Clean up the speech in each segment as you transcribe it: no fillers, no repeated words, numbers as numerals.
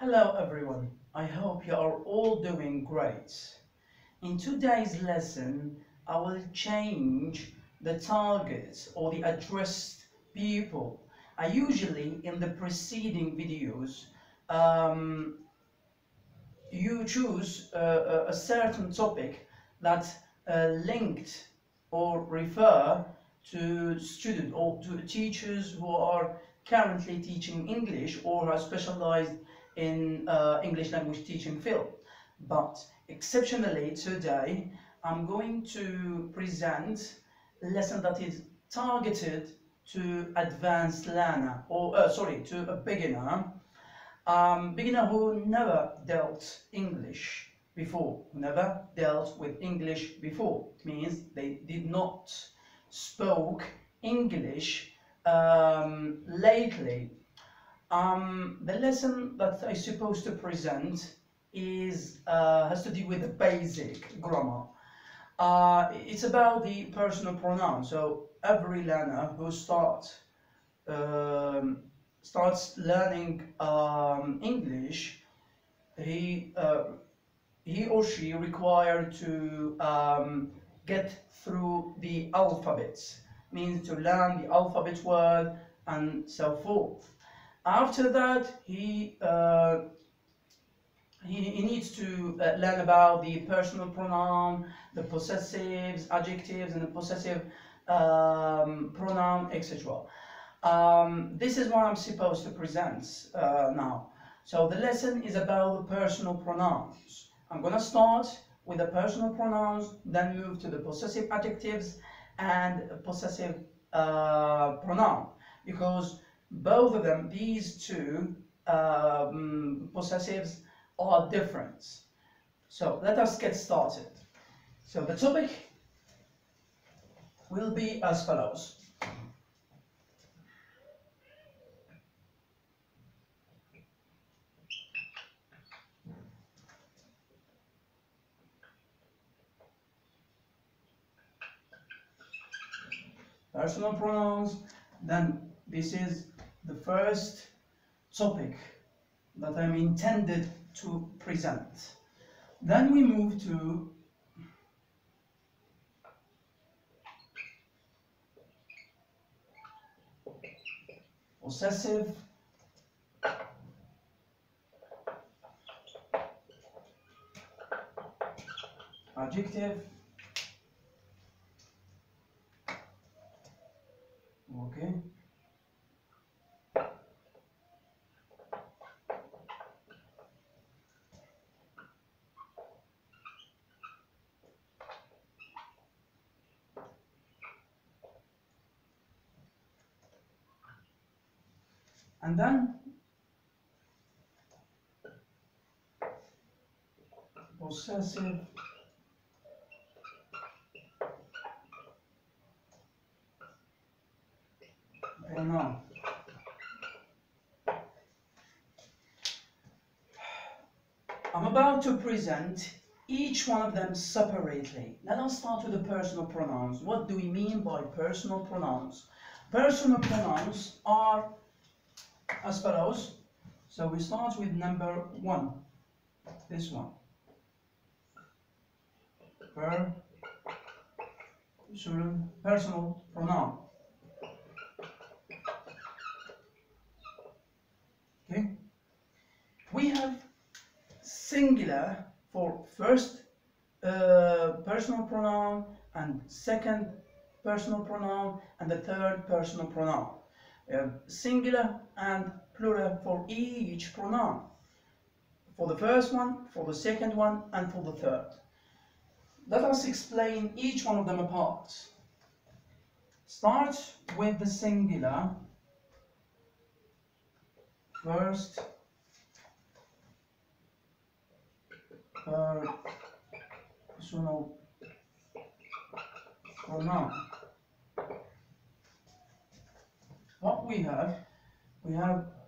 Hello everyone, I hope you are all doing great. In today's lesson, I will change the target or the addressed people. I usually, in the preceding videos, um, you choose a certain topic that linked or refer to students or to teachers who are currently teaching English or are specialized in English language teaching field. But exceptionally today, I'm going to present a lesson that is targeted to advanced learner or to a beginner beginner who never dealt English before, who never dealt with English before. It means they did not spoke English lately. The lesson that I'm supposed to present is has to do with the basic grammar. It's about the personal pronoun. So every learner who um, starts learning English, he he or she required to get through the alphabets, means to learn the alphabet word and so forth. After that, he needs to learn about the personal pronoun, the possessives, adjectives, and the possessive pronoun, etc. This is what I'm supposed to present now. So the lesson is about the personal pronouns. I'm going to start with the personal pronouns, then move to the possessive adjectives and possessive pronoun, because both of them, these two possessives, are different. So let us get started. So the topic will be as follows. Personal pronouns, then this is the first topic that I'm intended to present. Then we move to possessive adjective. Okay. And then possessive pronoun. I'm about to present each one of them separately. Let us start with the personal pronouns. What do we mean by personal pronouns? Personal pronouns are as follows. So we start with number 1, this one. Personal pronoun. Okay. We have singular for first personal pronoun and second personal pronoun and the third personal pronoun. We have singular and plural for each pronoun. For the first one, for the second one, and for the third. Let us explain each one of them apart. Start with the singular. First personal pronoun. What we have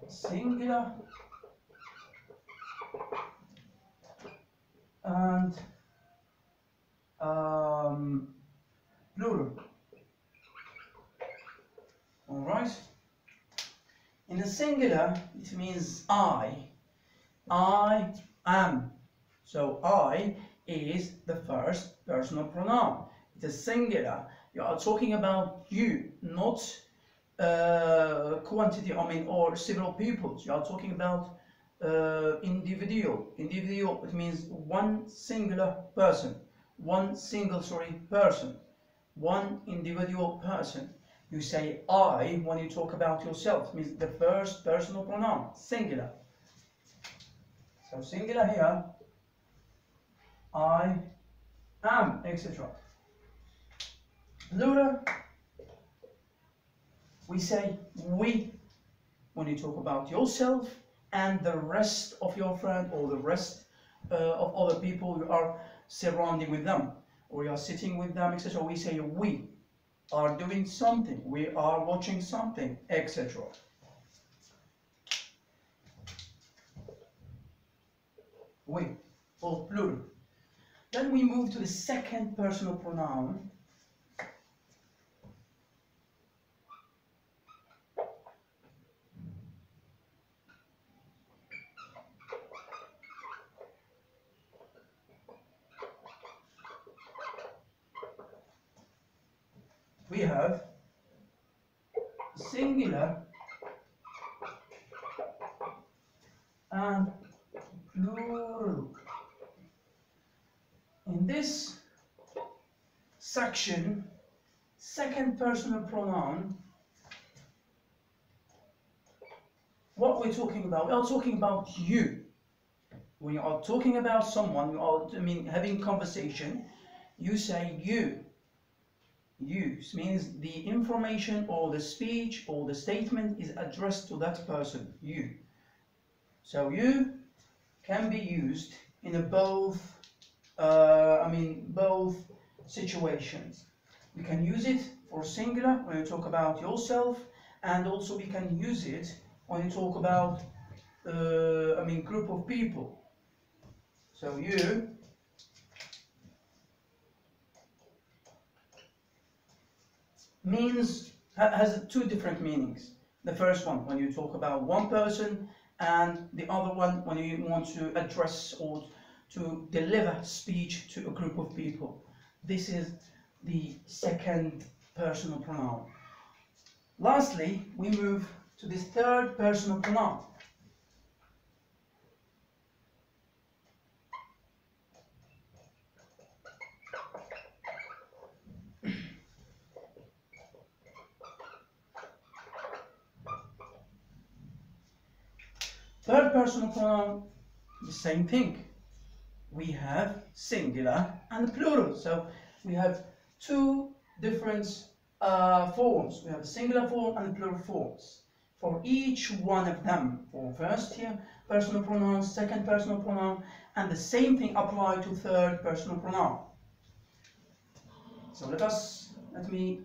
singular and plural. All right. In the singular, it means I. I am. So I is the first personal pronoun. It is singular. You are talking about you, not quantity, or several people. You are talking about individual. Individual, it means one singular person. One single, person. One individual person. You say I when you talk about yourself. It means the first personal pronoun, singular. So singular here, I am, etc. Plural, we say we when you talk about yourself and the rest of your friend or the rest of other people you are surrounding with them or you are sitting with them, etc. We say we are doing something, we are watching something, etc. We, or plural. Then we move to the second personal pronoun. We have singular and plural. In this section, second personal pronoun, what we're talking about, we are talking about you. When you are talking about someone, you are, having conversation, you say you. You means the information or the speech or the statement is addressed to that person, you. So you can be used in both both situations. We can use it for singular when you talk about yourself, and also we can use it when you talk about group of people. So you has two different meanings. The first one when you talk about one person, and the other one when you want to address or to deliver speech to a group of people. This is the second personal pronoun. Lastly, we move to this third personal pronoun. Third personal pronoun, the same thing. We have singular and plural. So we have two different forms. We have the singular form and the plural forms. For each one of them, for first here, personal pronoun, second personal pronoun, and the same thing apply to third personal pronoun. So let me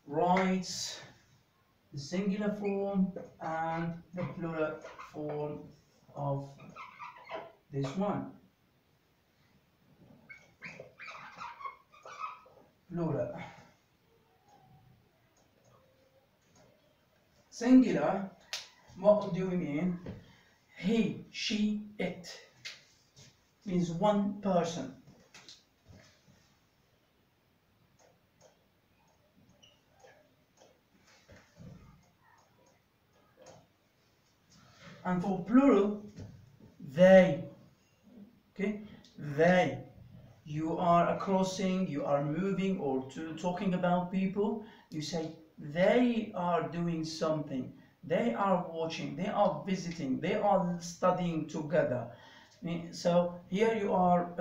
write the singular form and the plural form of this one. Plural. Singular, what do we mean? He, she, it. Means one person. And for plural, they. Okay? They. You are crossing, you are moving, or talking about people. You say, they are doing something. They are watching, they are visiting, they are studying together. So here you are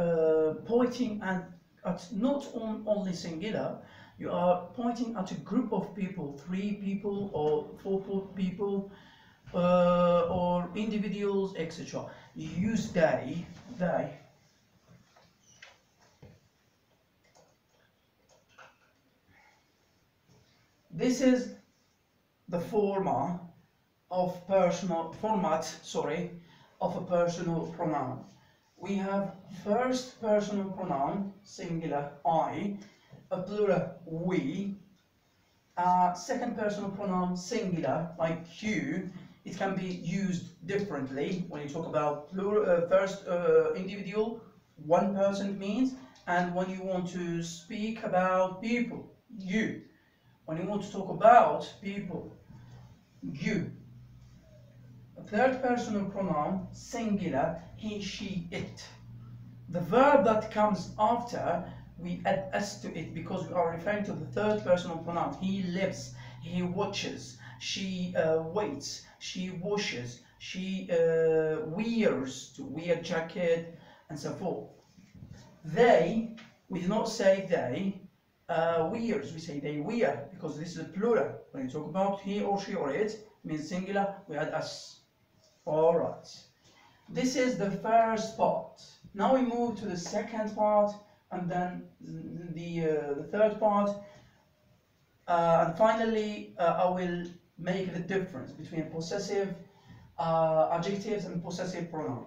pointing at not only singular, you are pointing at a group of people, 3 people or 4 people, or individuals, etc. You use they. This is the format of a personal pronoun. We have first personal pronoun, singular, I, a plural, we, second personal pronoun, singular, like you, it can be used differently when you talk about first individual, one person means, and when you want to speak about people, you. When you want to talk about people, you. Third personal pronoun, singular, he, she, it. The verb that comes after, we add s to it because we are referring to the third personal pronoun. He lives, he watches, she waits, she washes, she wears, to wear jacket, and so forth. They, we do not say they, wears, we say they wear, because this is a plural. When you talk about he or she or it, means singular, we add s. Alright. This is the first part. Now we move to the second part, and then the third part, and finally I will make the difference between possessive adjectives and possessive pronoun.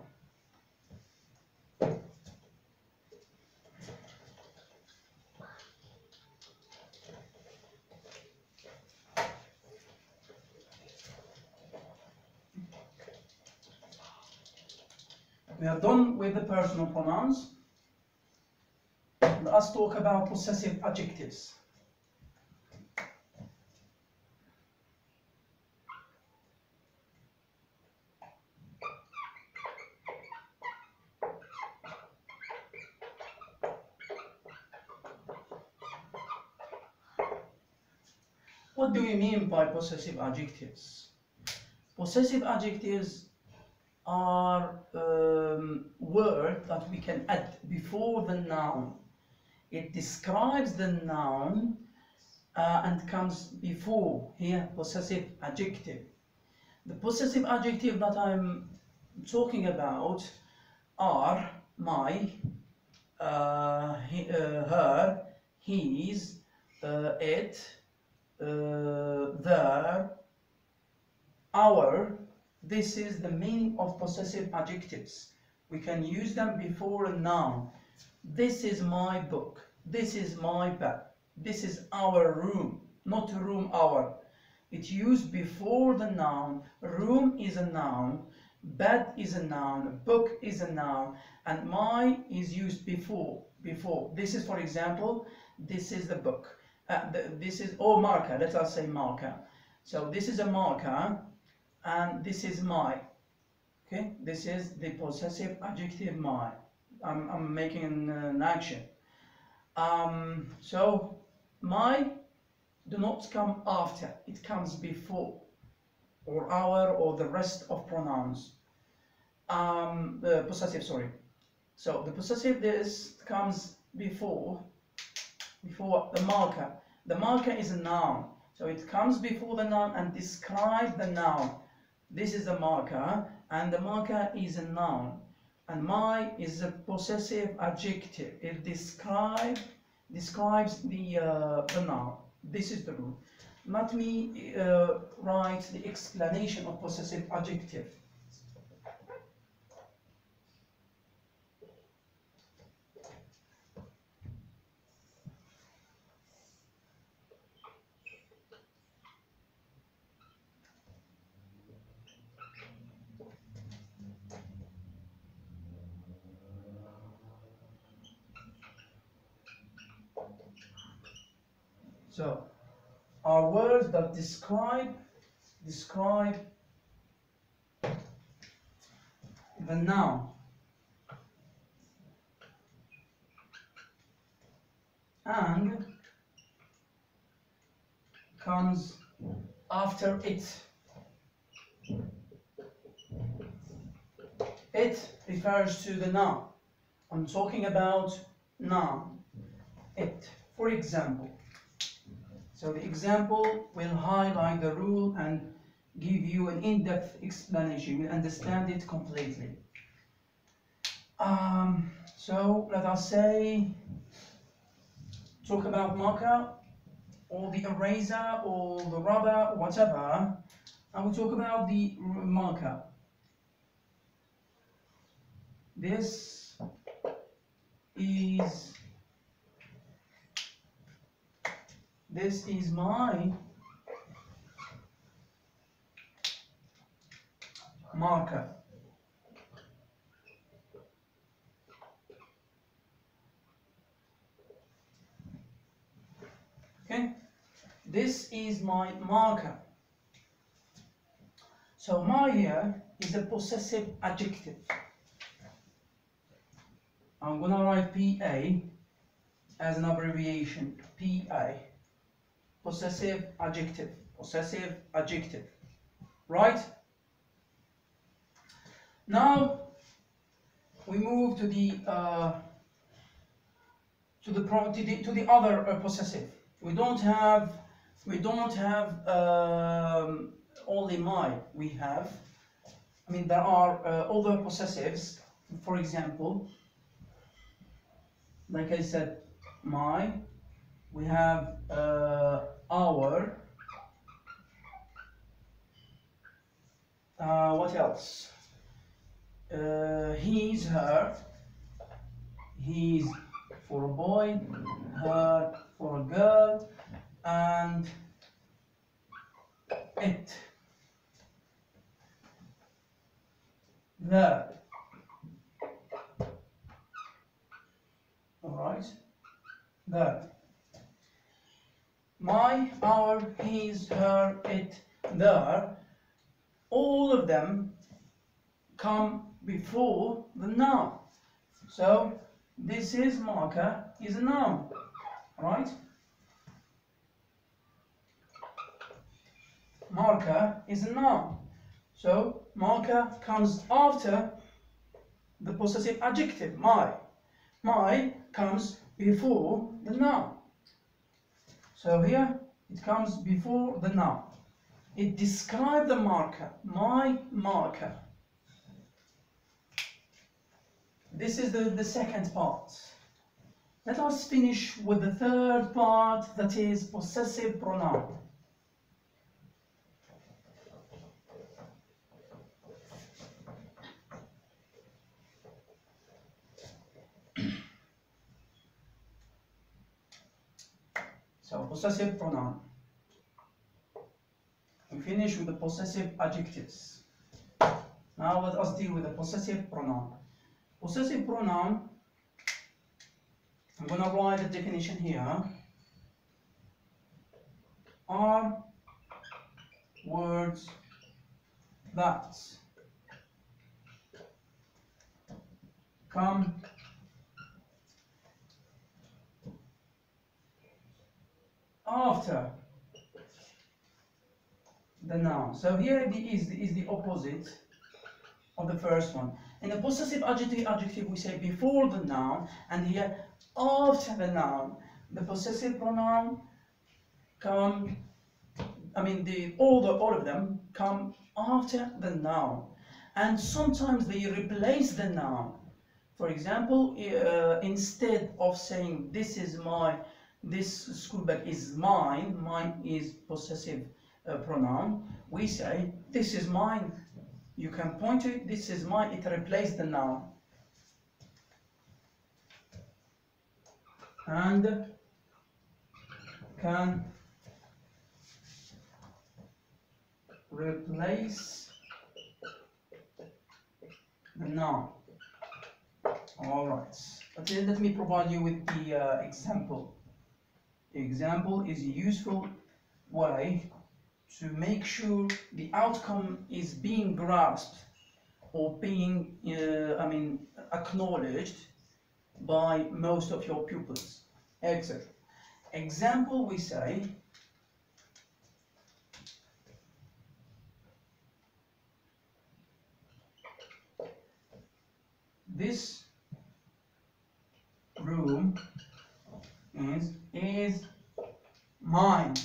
We are done with the personal pronouns. Let us talk about possessive adjectives. What do we mean by possessive adjectives? Possessive adjectives are words that we can add before the noun. It describes the noun and comes before here, possessive adjective. The possessive adjective that I'm talking about are my, her, his, it, their, our. This is the meaning of possessive adjectives. We can use them before a noun. This is my book. This is my bed. This is our room, not room our. It's used before the noun. Room is a noun. Bed is a noun. Book is a noun. And my is used before. This is, for example, this is the book. This is, or marker. Let us say marker. So this is a marker. And this is my. Okay, this is the possessive adjective my. I'm making an action. So my do not come after, it comes before, or our, or the rest of pronouns. The possessive, sorry. So the possessive, this comes before the marker. The marker is a noun, so it comes before the noun and describes the noun. This is the marker, and the marker is a noun, and my is a possessive adjective. It describes the noun. This is the rule. Let me write the explanation of possessive adjective. So, are words that describe the noun and comes after it. It refers to the noun. I'm talking about noun. It, for example. So the example will highlight the rule and give you an in-depth explanation. You'll understand it completely. So let us say, talk about marker, or the eraser, or the rubber, whatever, and we talk about the marker. This is my marker. Okay, this is my marker. So my here is a possessive adjective. I'm gonna write PA as an abbreviation. PA, possessive adjective, possessive adjective, right? Now we move to the other possessive. We don't have only my. We have. I mean, there are other possessives. For example, like I said, my. We have our. What else? He's, her. He's for a boy, her for a girl, and it. The. Alright. The. My, our, his, her, it, their. All of them come before the noun. So this is marker is a noun, right? Marker is a noun. So marker comes after the possessive adjective, my. My comes before the noun. So here it comes before the noun. It describes the marker, my marker. This is the second part. Let us finish with the third part, that is possessive pronoun. So possessive pronoun. We finish with the possessive adjectives. Now let us deal with the possessive pronoun. Possessive pronoun, I'm going to write the definition here, are words that come after the noun. So here is the opposite of the first one. In the possessive adjective we say before the noun, and here after the noun. The possessive pronoun come, I mean all of them come after the noun, and sometimes they replace the noun. For example, instead of saying this is my, this school bag is mine, mine is possessive pronoun, we say this is mine. You can point to it, this is mine, it replaces the noun. And can replace the noun. Alright, but let me provide you with the example. The example is a useful way to make sure the outcome is being grasped or being, acknowledged by most of your pupils, etc. Example, we say, this room is mine.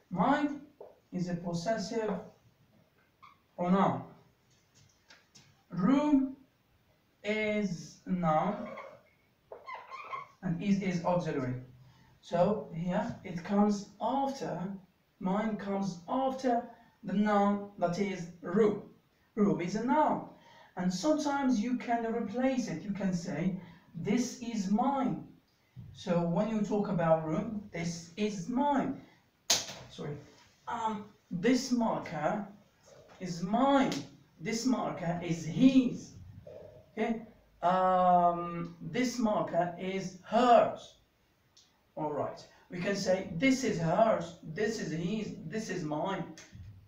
Mine is a possessive pronoun. Room is a noun, and is auxiliary. So here it comes after, mine comes after the noun, that is room. Room is a noun. And sometimes you can replace it. You can say, this is mine. So when you talk about room, this is mine. sorry. This marker is mine. This marker is his. Okay. This marker is hers. All right. We can say this is hers, this is his, this is mine,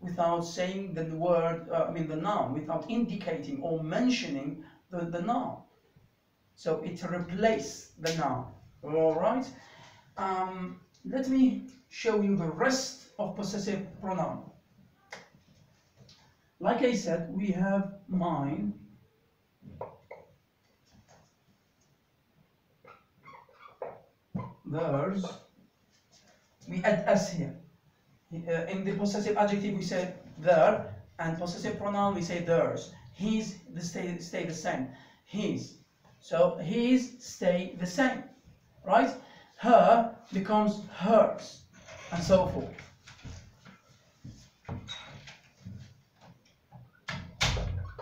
without saying the word, the noun, without indicating or mentioning the noun. So it replaces the noun. All right. Let me show you the rest of possessive pronoun. Like I said, we have mine, theirs. We add s here. In the possessive adjective we say their, and possessive pronoun we say theirs. His stay the same. His. So his stay the same, right? Her becomes hers, and so forth.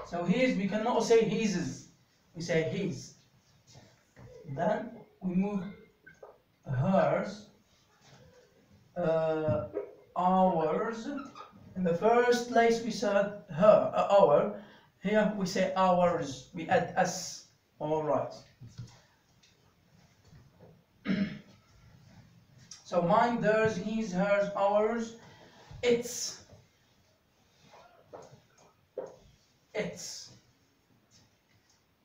So his, we cannot say his, we say his. Then we move hers, ours. In the first place we said her, our. Here we say ours, we add s. All right. So mine, theirs, his, hers, ours, its. Its.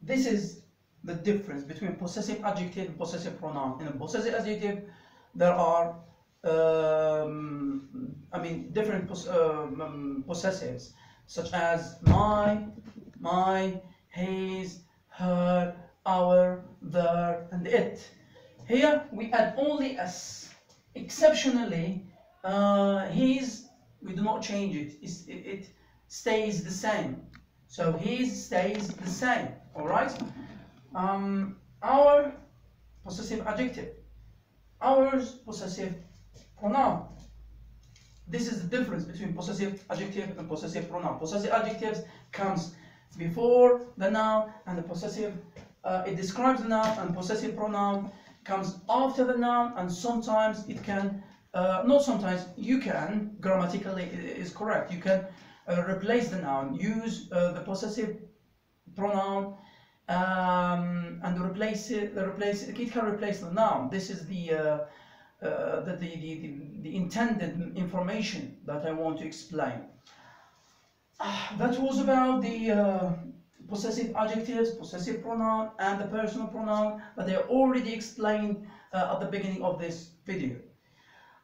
This is the difference between possessive adjective and possessive pronoun. In a possessive adjective, there are different possessives, such as my, his, her, our, their, and it. Here we add only s. Exceptionally, his, we do not change it. It stays the same. So his stays the same. All right. Our possessive adjective. Ours possessive pronoun. This is the difference between possessive adjective and possessive pronoun. Possessive adjectives comes before the noun, and the possessive it describes the noun, and possessive pronoun comes after the noun, and sometimes it can not sometimes, you can, grammatically it is correct, you can replace the noun, use the possessive pronoun and replace it can replace the noun. This is the intended information that I want to explain. That was about the possessive adjectives, possessive pronoun, and the personal pronoun that I already explained at the beginning of this video.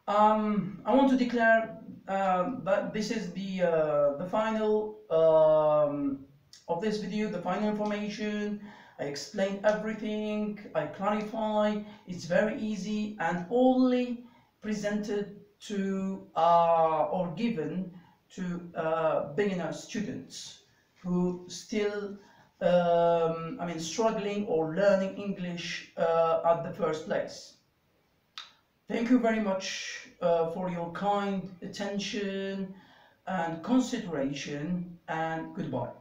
I want to declare that this is the final of this video, the final information. I explained everything, I clarify, it's very easy and only presented to or given to beginner students who still struggling or learning English at the first place. Thank you very much for your kind attention and consideration, and goodbye.